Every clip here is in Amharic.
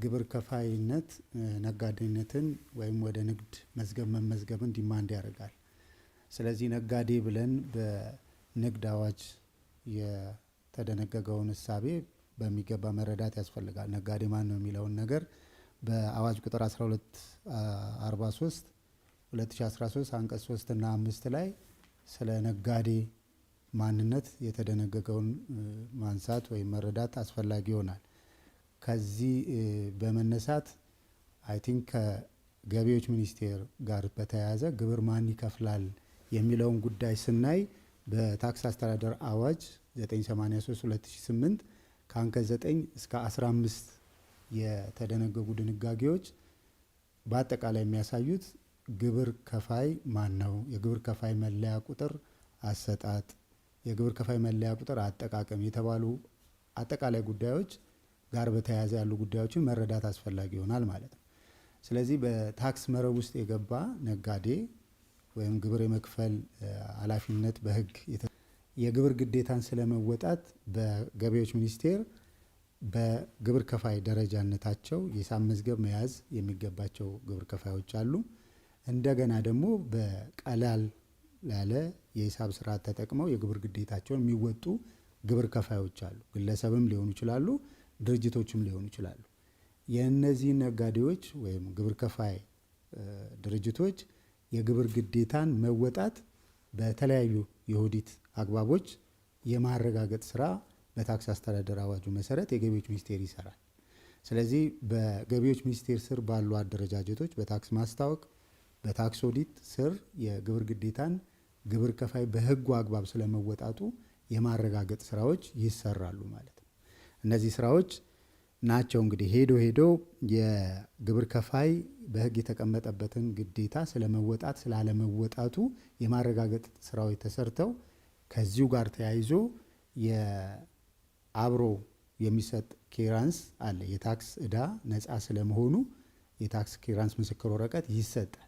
ግብር ከፋይነት ነጋዴነትን ወይም ወደ ንግድ መዝገብ መመዝገብን ዲማንድ ያደርጋል። ስለዚህ ነጋዴ ብለን በንግድ አዋጅ የተደነገገውን እሳቤ በሚገባ መረዳት ያስፈልጋል። ነጋዴ ማን ነው የሚለውን ነገር በአዋጅ ቁጥር 1243 2013 አንቀጽ 3 እና 5 ላይ ስለ ነጋዴ ማንነት የተደነገገውን ማንሳት ወይም መረዳት አስፈላጊ ይሆናል። ከዚህ በመነሳት አይ ቲንክ ከገቢዎች ሚኒስቴር ጋር በተያያዘ ግብር ማን ይከፍላል የሚለውን ጉዳይ ስናይ በታክስ አስተዳደር አዋጅ 983/2008 ከአንቀጽ 9 እስከ 15 የተደነገጉ ድንጋጌዎች በአጠቃላይ የሚያሳዩት ግብር ከፋይ ማን ነው፣ የግብር ከፋይ መለያ ቁጥር አሰጣጥ፣ የግብር ከፋይ መለያ ቁጥር አጠቃቀም የተባሉ አጠቃላይ ጉዳዮች ጋር በተያያዘ ያሉ ጉዳዮችን መረዳት አስፈላጊ ይሆናል ማለት ነው። ስለዚህ በታክስ መረብ ውስጥ የገባ ነጋዴ ወይም ግብር የመክፈል ኃላፊነት በሕግ የግብር ግዴታን ስለመወጣት በገቢዎች ሚኒስቴር በግብር ከፋይ ደረጃነታቸው የሂሳብ መዝገብ መያዝ የሚገባቸው ግብር ከፋዮች አሉ። እንደገና ደግሞ በቀላል ያለ የሂሳብ ስርዓት ተጠቅመው የግብር ግዴታቸውን የሚወጡ ግብር ከፋዮች አሉ። ግለሰብም ሊሆኑ ይችላሉ፣ ድርጅቶችም ሊሆኑ ይችላሉ። የእነዚህ ነጋዴዎች ወይም ግብር ከፋይ ድርጅቶች የግብር ግዴታን መወጣት በተለያዩ የኦዲት አግባቦች የማረጋገጥ ስራ በታክስ አስተዳደር አዋጁ መሰረት የገቢዎች ሚኒስቴር ይሰራል። ስለዚህ በገቢዎች ሚኒስቴር ስር ባሉ አደረጃጀቶች በታክስ ማስታወቅ፣ በታክስ ኦዲት ስር የግብር ግዴታን ግብር ከፋይ በህጉ አግባብ ስለመወጣቱ የማረጋገጥ ስራዎች ይሰራሉ ማለት ነው። እነዚህ ስራዎች ናቸው እንግዲህ ሄዶ የግብር ከፋይ በህግ የተቀመጠበትን ግዴታ ስለመወጣት ስላለመወጣቱ የማረጋገጥ ስራዎች ተሰርተው ከዚሁ ጋር ተያይዞ አብሮ የሚሰጥ ክሊራንስ አለ። የታክስ ዕዳ ነፃ ስለመሆኑ የታክስ ክሊራንስ ምስክር ወረቀት ይሰጣል።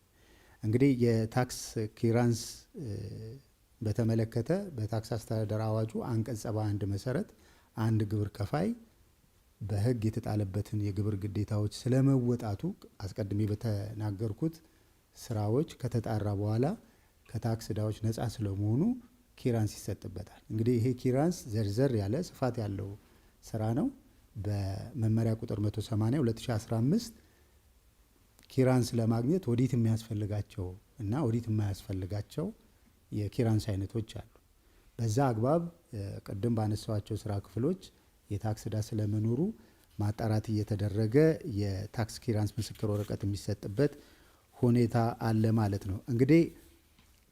እንግዲህ የታክስ ክሊራንስ በተመለከተ በታክስ አስተዳደር አዋጁ አንቀጽ 71 መሰረት አንድ ግብር ከፋይ በህግ የተጣለበትን የግብር ግዴታዎች ስለመወጣቱ አስቀድሜ በተናገርኩት ስራዎች ከተጣራ በኋላ ከታክስ ዕዳዎች ነፃ ስለመሆኑ ክሊራንስ ይሰጥበታል። እንግዲህ ይሄ ክሊራንስ ዘርዘር ያለ ስፋት ያለው ስራ ነው። በመመሪያ ቁጥር 180 2015 ክሊራንስ ለማግኘት ኦዲት የሚያስፈልጋቸው እና ኦዲት የማያስፈልጋቸው የክሊራንስ አይነቶች አሉ። በዛ አግባብ ቅድም ባነሳዋቸው ስራ ክፍሎች የታክስ ዕዳ ስለመኖሩ ማጣራት እየተደረገ የታክስ ክሊራንስ ምስክር ወረቀት የሚሰጥበት ሁኔታ አለ ማለት ነው። እንግዲህ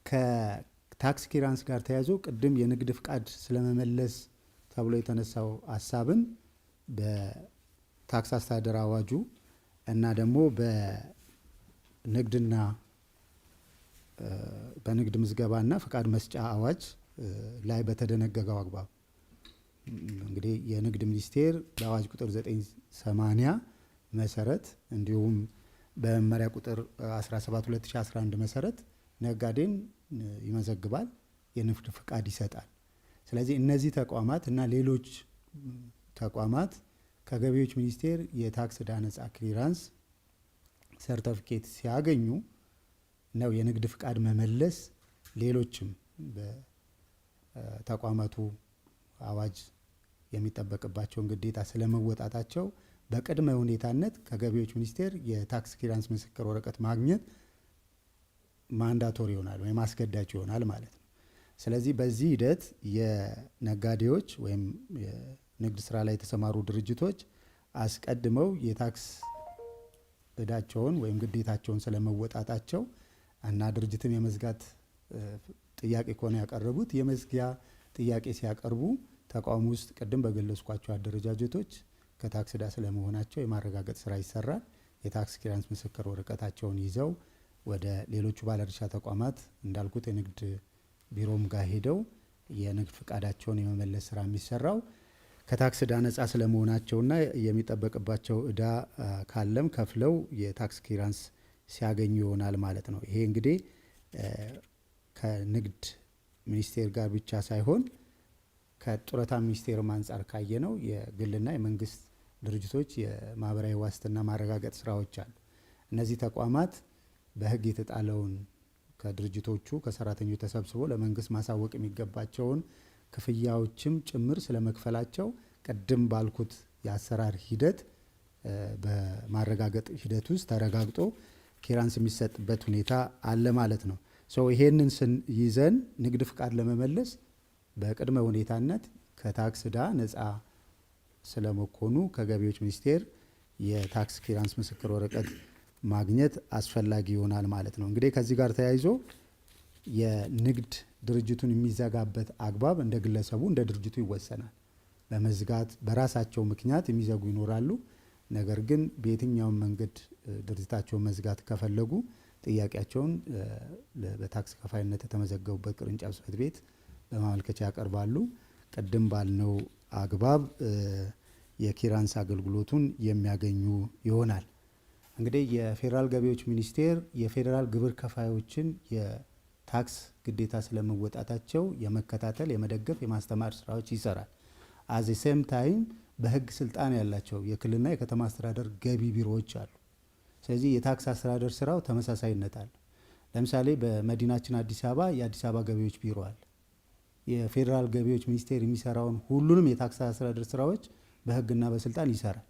ከታክስ ክሊራንስ ጋር ተያይዞ ቅድም የንግድ ፍቃድ ስለመመለስ ተብሎ የተነሳው ሀሳብን በታክስ አስተዳደር አዋጁ እና ደግሞ በንግድ ምዝገባና ፍቃድ መስጫ አዋጅ ላይ በተደነገገው አግባብ እንግዲህ የንግድ ሚኒስቴር በአዋጅ ቁጥር 980 መሰረት እንዲሁም በመመሪያ ቁጥር 17/2011 መሰረት ነጋዴን ይመዘግባል፣ የንግድ ፍቃድ ይሰጣል። ስለዚህ እነዚህ ተቋማት እና ሌሎች ተቋማት ከገቢዎች ሚኒስቴር የታክስ ዕዳ ነፃ ክሊራንስ ሰርተፊኬት ሲያገኙ ነው የንግድ ፍቃድ መመለስ ሌሎችም በተቋማቱ አዋጅ የሚጠበቅባቸውን ግዴታ ስለመወጣታቸው በቅድመ ሁኔታነት ከገቢዎች ሚኒስቴር የታክስ ክሊራንስ ምስክር ወረቀት ማግኘት ማንዳቶሪ ይሆናል ወይም አስገዳጅ ይሆናል ማለት ነው። ስለዚህ በዚህ ሂደት የነጋዴዎች ወይም የንግድ ስራ ላይ የተሰማሩ ድርጅቶች አስቀድመው የታክስ ዕዳቸውን ወይም ግዴታቸውን ስለመወጣታቸው እና ድርጅትን የመዝጋት ጥያቄ ከሆነ ያቀረቡት የመዝጊያ ጥያቄ ሲያቀርቡ ተቋሙ ውስጥ ቅድም በገለጽኳቸው አደረጃጀቶች ከታክስ ዕዳ ስለመሆናቸው የማረጋገጥ ስራ ይሰራል። የታክስ ክሊራንስ ምስክር ወረቀታቸውን ይዘው ወደ ሌሎቹ ባለድርሻ ተቋማት እንዳልኩት የንግድ ቢሮም ጋር ሄደው የንግድ ፍቃዳቸውን የመመለስ ስራ የሚሰራው ከታክስ ዕዳ ነፃ ስለመሆናቸውና የሚጠበቅባቸው ዕዳ ካለም ከፍለው የታክስ ክሊራንስ ሲያገኙ ይሆናል ማለት ነው። ይሄ እንግዲህ ከንግድ ሚኒስቴር ጋር ብቻ ሳይሆን ከጡረታ ሚኒስቴርም አንጻር ካየነው የግልና የመንግስት ድርጅቶች የማህበራዊ ዋስትና ማረጋገጥ ስራዎች አሉ። እነዚህ ተቋማት በህግ የተጣለውን ከድርጅቶቹ ከሰራተኞች ተሰብስቦ ለመንግስት ማሳወቅ የሚገባቸውን ክፍያዎችም ጭምር ስለመክፈላቸው ቅድም ባልኩት የአሰራር ሂደት በማረጋገጥ ሂደት ውስጥ ተረጋግጦ ክሊራንስ የሚሰጥበት ሁኔታ አለ ማለት ነው። ይሄንን ይዘን ንግድ ፍቃድ ለመመለስ በቅድመ ሁኔታነት ከታክስ ዕዳ ነፃ ስለመኮኑ ከገቢዎች ሚኒስቴር የታክስ ክሊራንስ ምስክር ወረቀት ማግኘት አስፈላጊ ይሆናል ማለት ነው። እንግዲህ ከዚህ ጋር ተያይዞ የንግድ ድርጅቱን የሚዘጋበት አግባብ እንደ ግለሰቡ እንደ ድርጅቱ ይወሰናል። በመዝጋት በራሳቸው ምክንያት የሚዘጉ ይኖራሉ። ነገር ግን በየትኛውም መንገድ ድርጅታቸውን መዝጋት ከፈለጉ ጥያቄያቸውን በታክስ ከፋይነት የተመዘገቡበት ቅርንጫፍ ጽሕፈት ቤት በማመልከቻ ያቀርባሉ። ቅድም ባልነው አግባብ የክሊራንስ አገልግሎቱን የሚያገኙ ይሆናል። እንግዲህ የፌዴራል ገቢዎች ሚኒስቴር የፌዴራል ግብር ከፋዮችን የታክስ ግዴታ ስለመወጣታቸው የመከታተል፣ የመደገፍ፣ የማስተማር ስራዎች ይሰራል። አዚ ሴም ታይም በህግ ስልጣን ያላቸው የክልልና የከተማ አስተዳደር ገቢ ቢሮዎች አሉ። ስለዚህ የታክስ አስተዳደር ስራው ተመሳሳይነት አለ። ለምሳሌ በመዲናችን አዲስ አበባ የአዲስ አበባ ገቢዎች ቢሮ አለ። የፌዴራል ገቢዎች ሚኒስቴር የሚሰራውን ሁሉንም የታክስ አስተዳደር ስራዎች በህግና በስልጣን ይሰራል።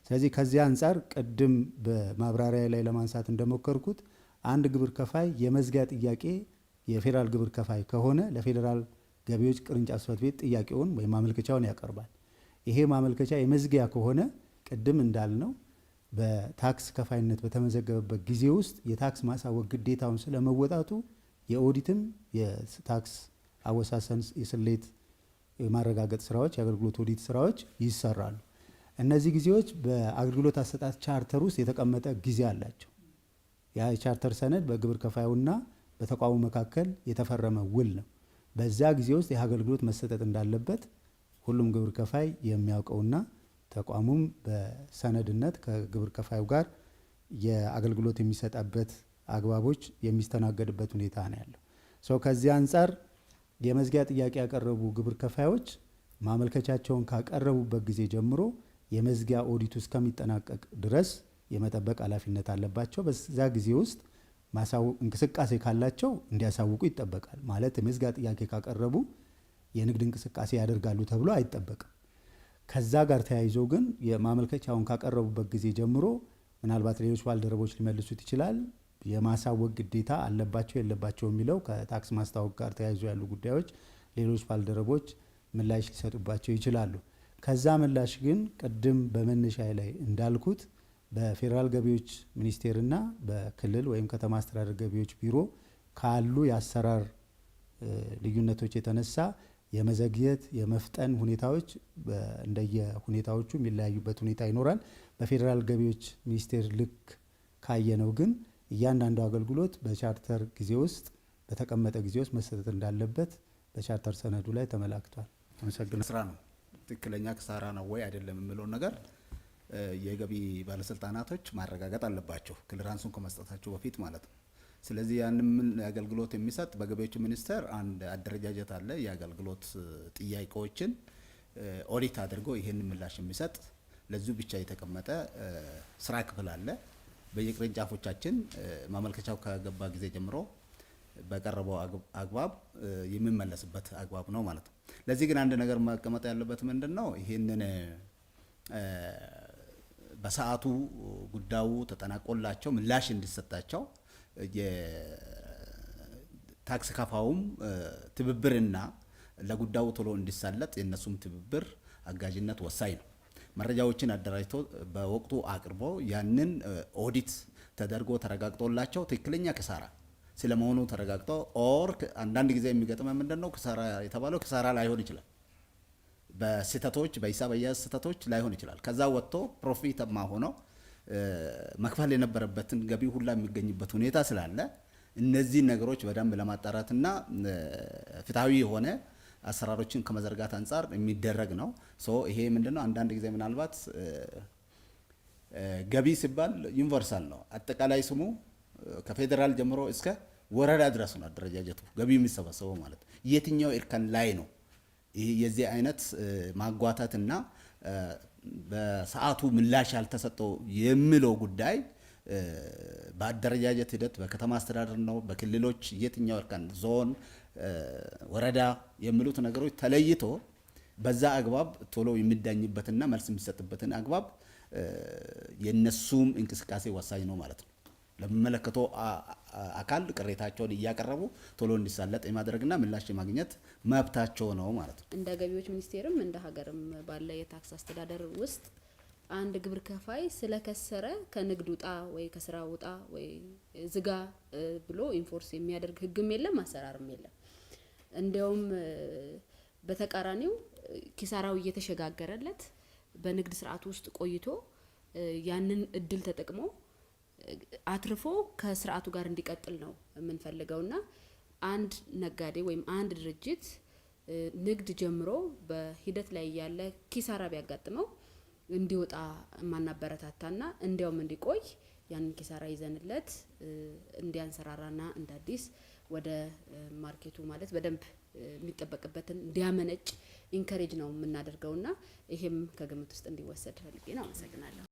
ስለዚህ ከዚህ አንጻር ቅድም በማብራሪያ ላይ ለማንሳት እንደሞከርኩት አንድ ግብር ከፋይ የመዝጊያ ጥያቄ የፌዴራል ግብር ከፋይ ከሆነ ለፌዴራል ገቢዎች ቅርንጫፍ ጽሕፈት ቤት ጥያቄውን ወይም ማመልከቻውን ያቀርባል። ይሄ ማመልከቻ የመዝጊያ ከሆነ ቅድም እንዳልነው በታክስ ከፋይነት በተመዘገበበት ጊዜ ውስጥ የታክስ ማሳወቅ ግዴታውን ስለመወጣቱ የኦዲትም የታክስ አወሳሰን የስሌት የማረጋገጥ ስራዎች፣ የአገልግሎት ኦዲት ስራዎች ይሰራሉ። እነዚህ ጊዜዎች በአገልግሎት አሰጣጥ ቻርተር ውስጥ የተቀመጠ ጊዜ አላቸው። ያ የቻርተር ሰነድ በግብር ከፋዩና በተቋሙ መካከል የተፈረመ ውል ነው። በዛ ጊዜ ውስጥ ይህ አገልግሎት መሰጠት እንዳለበት ሁሉም ግብር ከፋይ የሚያውቀውና ተቋሙም በሰነድነት ከግብር ከፋዩ ጋር የአገልግሎት የሚሰጣበት አግባቦች የሚስተናገድበት ሁኔታ ነው ያለው። ከዚህ አንጻር የመዝጊያ ጥያቄ ያቀረቡ ግብር ከፋዮች ማመልከቻቸውን ካቀረቡበት ጊዜ ጀምሮ የመዝጊያ ኦዲቱ እስከሚጠናቀቅ ድረስ የመጠበቅ ኃላፊነት አለባቸው። በዛ ጊዜ ውስጥ እንቅስቃሴ ካላቸው እንዲያሳውቁ ይጠበቃል። ማለት የመዝጊያ ጥያቄ ካቀረቡ የንግድ እንቅስቃሴ ያደርጋሉ ተብሎ አይጠበቅም። ከዛ ጋር ተያይዞ ግን የማመልከቻውን ካቀረቡበት ጊዜ ጀምሮ ምናልባት ሌሎች ባልደረቦች ሊመልሱት ይችላል። የማሳወቅ ግዴታ አለባቸው የለባቸው የሚለው ከታክስ ማስታወቅ ጋር ተያይዞ ያሉ ጉዳዮች ሌሎች ባልደረቦች ምላሽ ሊሰጡባቸው ይችላሉ። ከዛ ምላሽ ግን ቅድም በመነሻ ላይ እንዳልኩት በፌዴራል ገቢዎች ሚኒስቴርና በክልል ወይም ከተማ አስተዳደር ገቢዎች ቢሮ ካሉ የአሰራር ልዩነቶች የተነሳ የመዘግየት የመፍጠን ሁኔታዎች እንደየ ሁኔታዎቹ የሚለያዩበት ሁኔታ ይኖራል። በፌዴራል ገቢዎች ሚኒስቴር ልክ ካየነው ግን እያንዳንዱ አገልግሎት በቻርተር ጊዜ ውስጥ በተቀመጠ ጊዜ ውስጥ መሰጠት እንዳለበት በቻርተር ሰነዱ ላይ ተመላክቷል። አመሰግናለሁ። ስራ ነው ትክክለኛ ክሳራ ነው ወይ አይደለም የሚለው ነገር የገቢ ባለስልጣናቶች ማረጋገጥ አለባቸው ክሊራንሱን ከመስጠታቸው በፊት ማለት ነው። ስለዚህ ያንን አገልግሎት የሚሰጥ በገቢዎች ሚኒስቴር አንድ አደረጃጀት አለ። የአገልግሎት ጥያቄዎችን ኦዲት አድርጎ ይህንን ምላሽ የሚሰጥ ለዚሁ ብቻ የተቀመጠ ስራ ክፍል አለ። በየቅርንጫፎቻችን ማመልከቻው ከገባ ጊዜ ጀምሮ በቀረበው አግባብ የሚመለስበት አግባብ ነው ማለት ነው። ለዚህ ግን አንድ ነገር መቀመጥ ያለበት ምንድነው? ይህንን በሰዓቱ ጉዳዩ ተጠናቆላቸው ምላሽ እንዲሰጣቸው የታክስ ከፋውም ትብብርና ለጉዳዩ ቶሎ እንዲሳለጥ የነሱም ትብብር አጋዥነት ወሳኝ ነው። መረጃዎችን አደራጅቶ በወቅቱ አቅርቦ ያንን ኦዲት ተደርጎ ተረጋግጦላቸው ትክክለኛ ክሳራ ስለመሆኑ ተረጋግጦ አንዳንድ ጊዜ የሚገጥመ ምንድነው ክሳራ የተባለው ክሳራ ላይሆን ይችላል። በስህተቶች በሂሳብ አያያዝ ስህተቶች ላይሆን ይችላል። ከዛ ወጥቶ ፕሮፊትማ ሆኖ መክፈል የነበረበትን ገቢ ሁላ የሚገኝበት ሁኔታ ስላለ እነዚህ ነገሮች በደንብ ለማጣራትና ፍትሃዊ የሆነ አሰራሮችን ከመዘርጋት አንጻር የሚደረግ ነው። ይሄ ምንድነው አንዳንድ ጊዜ ምናልባት ገቢ ሲባል ዩኒቨርሳል ነው። አጠቃላይ ስሙ ከፌዴራል ጀምሮ እስከ ወረዳ ድረስ ነው አደረጃጀቱ ገቢ የሚሰበሰበው ማለት ነው። የትኛው እርከን ላይ ነው ይሄ የዚህ አይነት ማጓታትና በሰዓቱ ምላሽ ያልተሰጠው የሚለው ጉዳይ በአደረጃጀት ሂደት በከተማ አስተዳደር ነው በክልሎች የትኛው እርከን ዞን ወረዳ የሚሉት ነገሮች ተለይቶ በዛ አግባብ ቶሎ የሚዳኝበትና መልስ የሚሰጥበትን አግባብ የነሱም እንቅስቃሴ ወሳኝ ነው ማለት ነው። ለሚመለከተው አካል ቅሬታቸውን እያቀረቡ ቶሎ እንዲሳለጥ የማድረግና ምላሽ የማግኘት መብታቸው ነው ማለት ነው። እንደ ገቢዎች ሚኒስቴርም እንደ ሀገርም ባለ የታክስ አስተዳደር ውስጥ አንድ ግብር ከፋይ ስለከሰረ ከንግድ ውጣ ወይ ከስራ ውጣ ወይ ዝጋ ብሎ ኢንፎርስ የሚያደርግ ህግም የለም አሰራርም የለም። እንዲያውም በተቃራኒው ኪሳራው እየተሸጋገረለት በንግድ ስርዓት ውስጥ ቆይቶ ያንን እድል ተጠቅሞ አትርፎ ከስርዓቱ ጋር እንዲቀጥል ነው የምንፈልገውና አንድ ነጋዴ ወይም አንድ ድርጅት ንግድ ጀምሮ በሂደት ላይ ያለ ኪሳራ ቢያጋጥመው እንዲወጣ ማናበረታታና እንዲያውም እንዲቆይ ያንን ኪሳራ ይዘንለት እንዲያንሰራራና እንደ አዲስ ወደ ማርኬቱ ማለት በደንብ የሚጠበቅበትን እንዲያመነጭ ኢንከሬጅ ነው የምናደርገውና ይሄም ከግምት ውስጥ እንዲወሰድ ፈልጌ ነው። አመሰግናለሁ።